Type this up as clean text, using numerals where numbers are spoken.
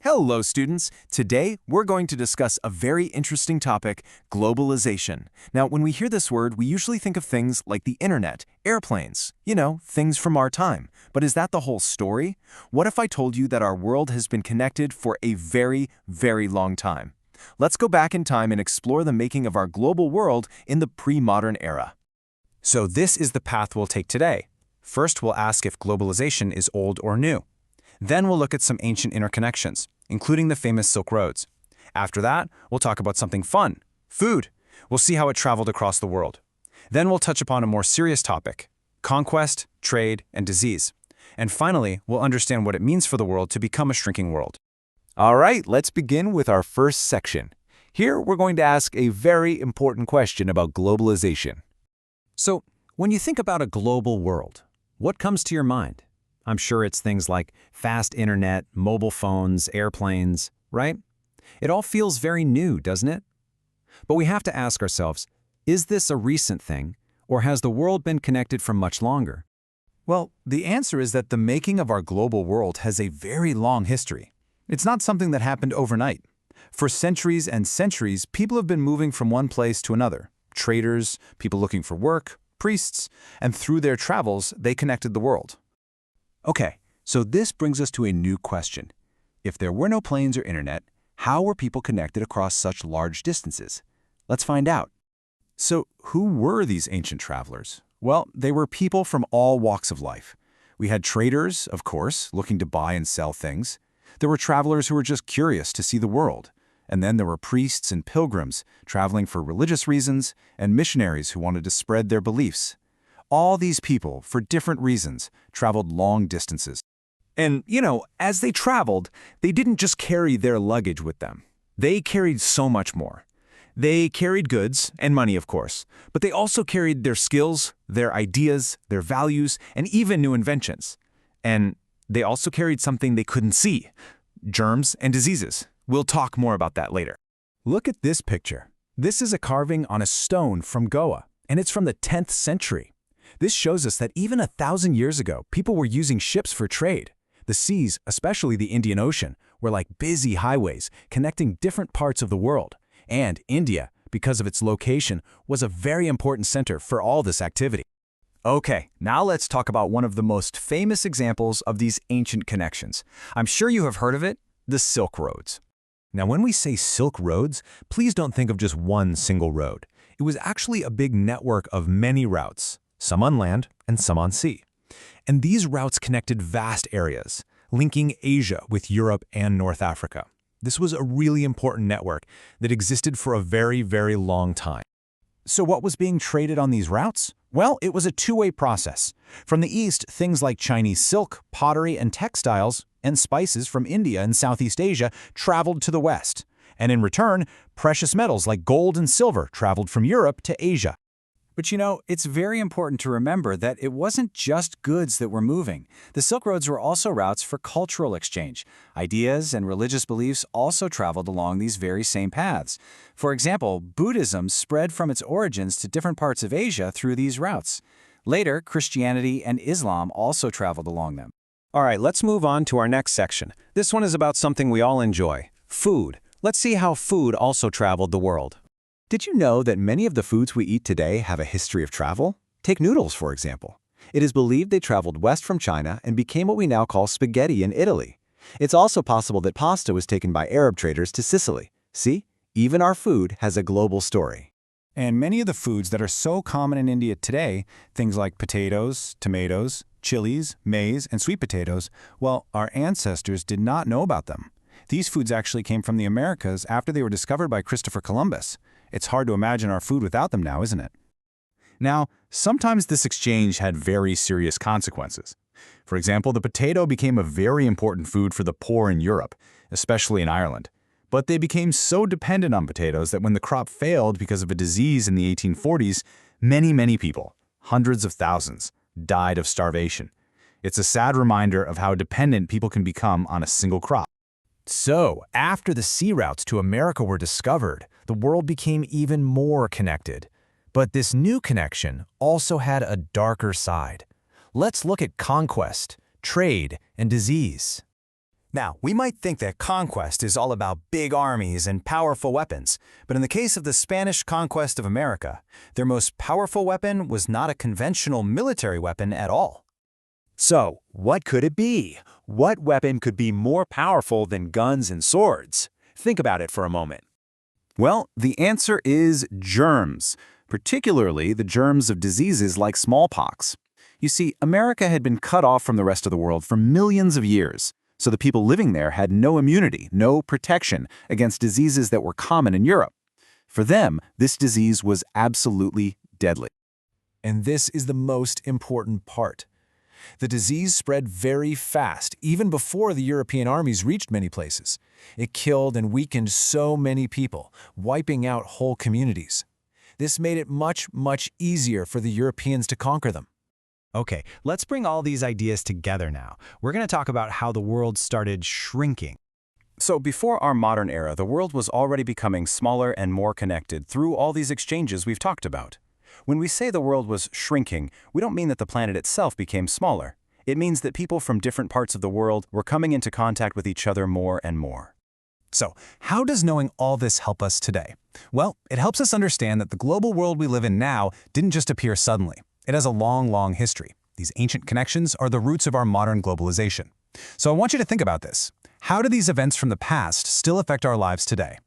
Hello, students. Today, we're going to discuss a very interesting topic, globalization. Now, when we hear this word, we usually think of things like the internet, airplanes, things from our time. But is that the whole story? What if I told you that our world has been connected for a very, very long time? Let's go back in time and explore the making of our global world in the pre-modern era. So this is the path we'll take today. First, we'll ask if globalization is old or new. Then we'll look at some ancient interconnections, including the famous Silk Roads. After that, we'll talk about something fun, food. We'll see how it traveled across the world. Then we'll touch upon a more serious topic, conquest, trade, and disease. And finally, we'll understand what it means for the world to become a shrinking world. All right, let's begin with our first section. Here, we're going to ask a very important question about globalization. So, when you think about a global world, what comes to your mind? I'm sure it's things like fast internet, mobile phones, airplanes, right? It all feels very new, doesn't it? But we have to ask ourselves, is this a recent thing, or has the world been connected for much longer? Well, the answer is that the making of our global world has a very long history. It's not something that happened overnight. For centuries and centuries, people have been moving from one place to another. Traders, people looking for work, priests, and through their travels, they connected the world. Okay, so this brings us to a new question. If there were no planes or internet, how were people connected across such large distances? Let's find out. So, who were these ancient travelers? Well, they were people from all walks of life. We had traders, of course, looking to buy and sell things. There were travelers who were just curious to see the world. And then there were priests and pilgrims traveling for religious reasons, and missionaries who wanted to spread their beliefs. All these people, for different reasons, traveled long distances. And, as they traveled, they didn't just carry their luggage with them. They carried so much more. They carried goods, and money, of course, but they also carried their skills, their ideas, their values, and even new inventions. And they also carried something they couldn't see, germs and diseases. We'll talk more about that later. Look at this picture. This is a carving on a stone from Goa, and it's from the 10th century. This shows us that even 1,000 years ago, people were using ships for trade. The seas, especially the Indian Ocean, were like busy highways connecting different parts of the world. And India, because of its location, was a very important center for all this activity. Okay, now let's talk about one of the most famous examples of these ancient connections. I'm sure you have heard of it, the Silk Roads. Now, when we say Silk Roads, please don't think of just one single road. It was actually a big network of many routes, some on land and some on sea. And these routes connected vast areas, linking Asia with Europe and North Africa. This was a really important network that existed for a very, very long time. So what was being traded on these routes? Well, it was a two-way process. From the east, things like Chinese silk, pottery, and textiles, and spices from India and Southeast Asia traveled to the west. And in return, precious metals like gold and silver traveled from Europe to Asia. But it's very important to remember that it wasn't just goods that were moving. The Silk Roads were also routes for cultural exchange. Ideas and religious beliefs also traveled along these very same paths. For example, Buddhism spread from its origins to different parts of Asia through these routes. Later, Christianity and Islam also traveled along them. All right, let's move on to our next section. This one is about something we all enjoy, food. Let's see how food also traveled the world. Did you know that many of the foods we eat today have a history of travel? Take noodles, for example. It is believed they traveled west from China and became what we now call spaghetti in Italy. It's also possible that pasta was taken by Arab traders to Sicily. See, even our food has a global story. And many of the foods that are so common in India today, things like potatoes, tomatoes, chilies, maize, and sweet potatoes, well, our ancestors did not know about them. These foods actually came from the Americas after they were discovered by Christopher Columbus. It's hard to imagine our food without them now, isn't it? Now, sometimes this exchange had very serious consequences. For example, the potato became a very important food for the poor in Europe, especially in Ireland. But they became so dependent on potatoes that when the crop failed because of a disease in the 1840s, many people, hundreds of thousands, died of starvation. It's a sad reminder of how dependent people can become on a single crop. So, after the sea routes to America were discovered, the world became even more connected. But this new connection also had a darker side. Let's look at conquest, trade, and disease. Now, we might think that conquest is all about big armies and powerful weapons, but in the case of the Spanish conquest of America, their most powerful weapon was not a conventional military weapon at all. So, what could it be? What weapon could be more powerful than guns and swords? Think about it for a moment. Well, the answer is germs, particularly the germs of diseases like smallpox. You see, America had been cut off from the rest of the world for millions of years, so the people living there had no immunity, no protection against diseases that were common in Europe. For them, this disease was absolutely deadly. And this is the most important part. The disease spread very fast, even before the European armies reached many places. It killed and weakened so many people, wiping out whole communities. This made it much, much easier for the Europeans to conquer them. Okay, let's bring all these ideas together now. We're going to talk about how the world started shrinking. So before our modern era, the world was already becoming smaller and more connected through all these exchanges we've talked about. When we say the world was shrinking, we don't mean that the planet itself became smaller. It means that people from different parts of the world were coming into contact with each other more and more. So, how does knowing all this help us today? Well, it helps us understand that the global world we live in now didn't just appear suddenly. It has a long, long history. These ancient connections are the roots of our modern globalization. So I want you to think about this. How do these events from the past still affect our lives today?